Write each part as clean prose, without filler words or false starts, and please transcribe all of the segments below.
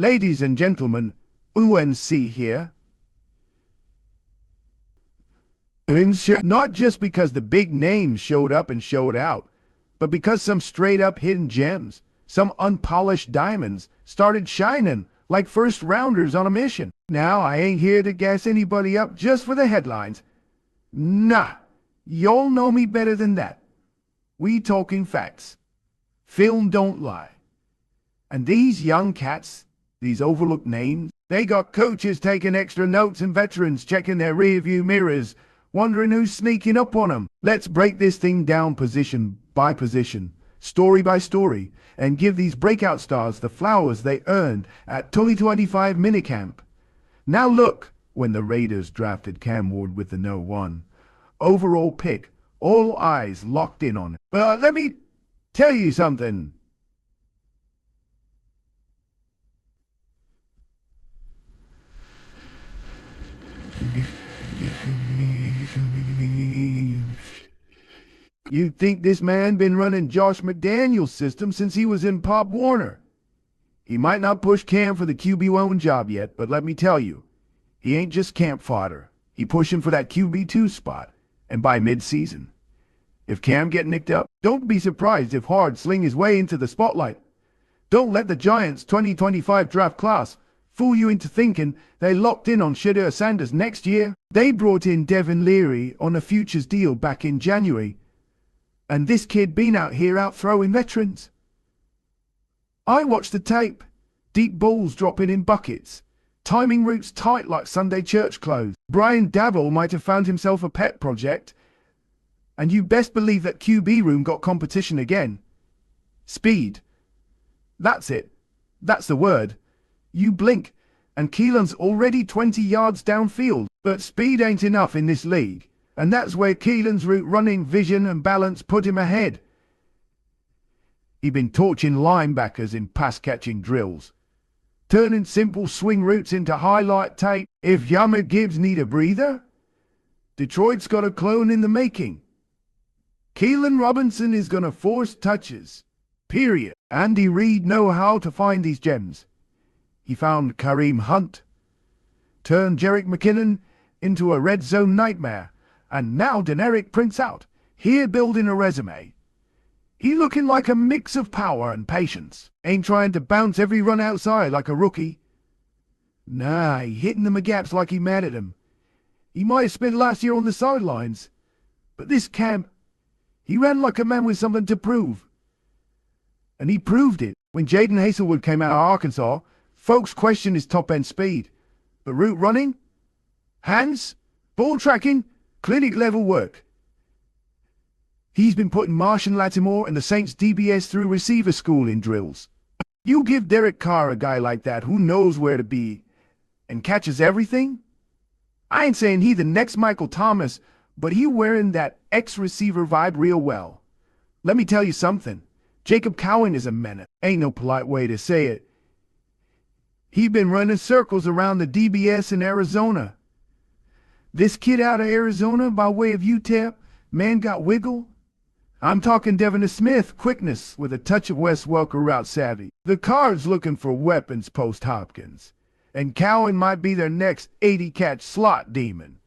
Ladies and gentlemen, UNC here. Not just because the big names showed up and showed out, but because some straight-up hidden gems, some unpolished diamonds, started shining like first-rounders on a mission. Now, I ain't here to gas anybody up just for the headlines. Nah, y'all know me better than that. We talking facts. Film don't lie. And these young cats, these overlooked names, they got coaches taking extra notes and veterans checking their rearview mirrors, wondering who's sneaking up on them. Let's break this thing down position by position, story by story, and give these breakout stars the flowers they earned at 2025 Minicamp. Now look, when the Raiders drafted Cam Ward with the #1 overall pick, all eyes locked in on it. But let me tell you something. You'd think this man been running Josh McDaniel's system since he was in Pop Warner. He might not push Cam for the QB1 job yet, but let me tell you, he ain't just camp fodder. He pushing for that QB2 spot, and by mid-season. If Cam get nicked up, don't be surprised if Hard sling his way into the spotlight. Don't let the Giants' 2025 draft class fool you into thinking they locked in on Shedeur Sanders next year. They brought in Devin Leary on a futures deal back in January, and this kid been out here out throwing veterans. I watched the tape. Deep balls dropping in buckets. Timing routes tight like Sunday church clothes. Brian Daboll might have found himself a pet project. And you best believe that QB room got competition again. Speed. That's it. That's the word. You blink, and Keelan's already 20 yards downfield. But speed ain't enough in this league. And that's where Keelan's route running, vision, and balance put him ahead. He'd been torching linebackers in pass-catching drills, turning simple swing routes into highlight tape. If Yama Gibbs need a breather, Detroit's got a clone in the making. Keelan Robinson is gonna force touches. Period. Andy Reid know how to find these gems. He found Kareem Hunt, turned Jerick McKinnon into a red zone nightmare, and now Deneric Prince out, here building a resume. He looking like a mix of power and patience. Ain't trying to bounce every run outside like a rookie. Nah, he hitting them gaps like he mad at them. He might have spent last year on the sidelines, but this camp, he ran like a man with something to prove. And he proved it. When Jaden Hazelwood came out of Arkansas, folks questioned his top-end speed. But route running, hands, ball tracking, clinic-level work. He's been putting Marshon Lattimore and the Saints DBS through receiver school in drills. You give Derek Carr a guy like that who knows where to be and catches everything? I ain't saying he the next Michael Thomas, but he wearing that ex-receiver vibe real well. Let me tell you something. Jacob Cowan is a menace. Ain't no polite way to say it. He been running circles around the DBS in Arizona. This kid out of Arizona by way of UTEP, man got wiggle. I'm talking Devin Smith, quickness with a touch of Wes Welker route savvy. The Cards looking for weapons post-Hopkins, and Cowan might be their next 80-catch slot demon.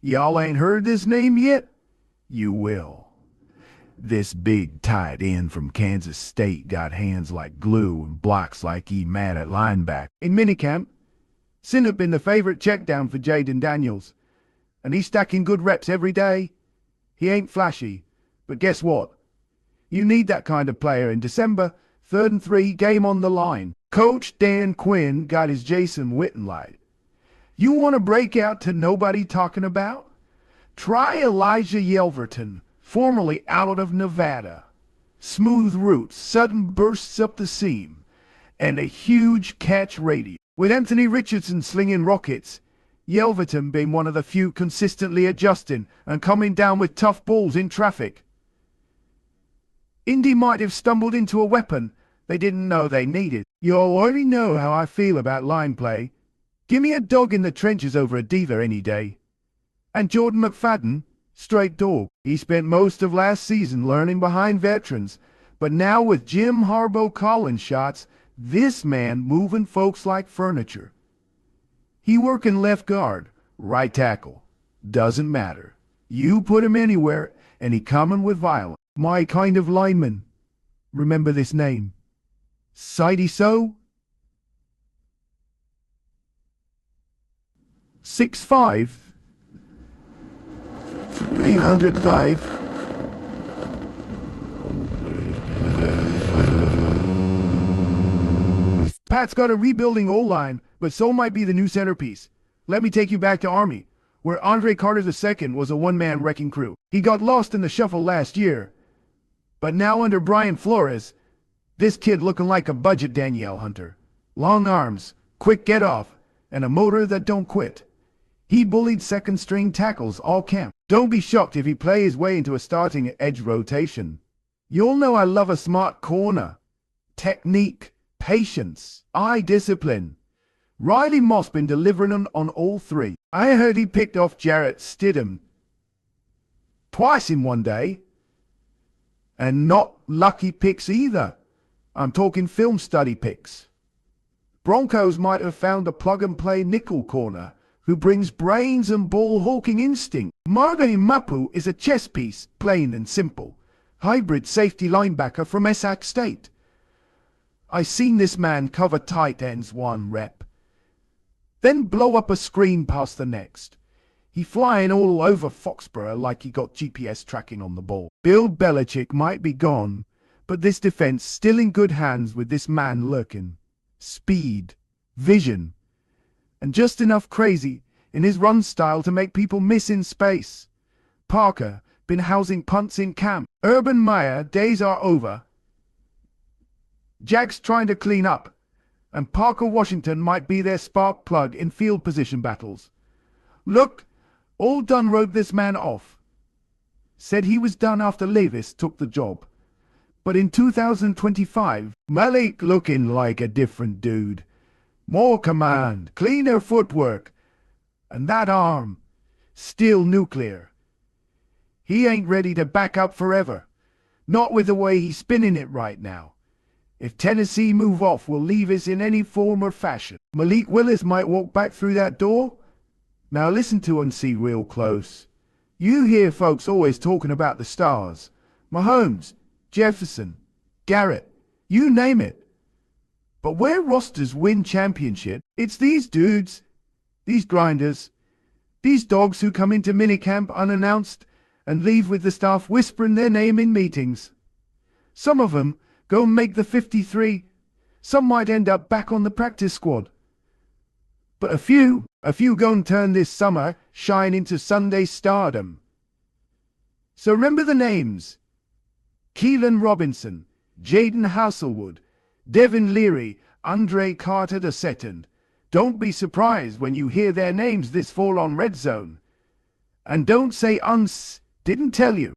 Y'all ain't heard this name yet? You will. This big tight end from Kansas State got hands like glue and blocks like he mad at linebacker. In minicamp, Sinnop been the favorite checkdown for Jaden Daniels, and he's stacking good reps every day. He ain't flashy, but guess what? You need that kind of player in December, 3rd and 3, game on the line. Coach Dan Quinn got his Jason Witten light. You want to break out to nobody talking about? Try Elijah Yelverton, formerly out of Nevada. Smooth routes, sudden bursts up the seam, and a huge catch radius. With Anthony Richardson slinging rockets, Yelverton being one of the few consistently adjusting and coming down with tough balls in traffic. Indy might have stumbled into a weapon they didn't know they needed. You already know how I feel about line play. Give me a dog in the trenches over a diva any day. And Jordan McFadden, straight dog. He spent most of last season learning behind veterans, but now with Jim Harbaugh calling shots, This man moving folks like furniture. He working left guard, right tackle. Doesn't matter. You put him anywhere, and he coming with violence. My kind of lineman. Remember this name. Sidey So? 6'5", 305. Pat's got a rebuilding O-line, but so might be the new centerpiece. Let me take you back to Army, where Andre Carter II was a one-man wrecking crew. He got lost in the shuffle last year. But now under Brian Flores, this kid looking like a budget Danielle Hunter. Long arms, quick get-off, and a motor that don't quit. He bullied second-string tackles all camp. Don't be shocked if he plays his way into a starting edge rotation. You'll know I love a smart corner. Technique. Patience, eye discipline. Riley Moss been delivering on all three. I heard he picked off Jarrett Stidham twice in one day. And not lucky picks either. I'm talking film study picks. Broncos might have found a plug-and-play nickel corner who brings brains and ball-hawking instinct. Margay Mapu is a chess piece, plain and simple. Hybrid safety linebacker from Sac State. I seen this man cover tight ends one rep, then blow up a screen past the next. He flying all over Foxborough like he got GPS tracking on the ball. Bill Belichick might be gone, but this defense still in good hands with this man lurking. Speed, vision, and just enough crazy in his run style to make people miss in space. Parker been housing punts in camp. Urban Meyer days are over. Jack's trying to clean up, and Parker Washington might be their spark plug in field position battles. Look, all done wrote this man off. Said he was done after Levis took the job. But in 2025, Malik looking like a different dude. More command, cleaner footwork, and that arm, still nuclear. He ain't ready to back up forever, not with the way he's spinning it right now. If Tennessee move off, we'll leave us in any form or fashion. Malik Willis might walk back through that door. Now listen to and see real close. You hear folks always talking about the stars. Mahomes, Jefferson, Garrett, you name it. But where rosters win championship, it's these dudes, these grinders, these dogs who come into minicamp unannounced and leave with the staff whispering their name in meetings. Some of them go and make the 53. Some might end up back on the practice squad. But a few go and turn this summer shine into Sunday stardom. So remember the names. Keelan Robinson, Jaden Hasselwood, Devin Leary, Andre Carter II. Don't be surprised when you hear their names this fall on Red Zone. And don't say uns didn't tell you.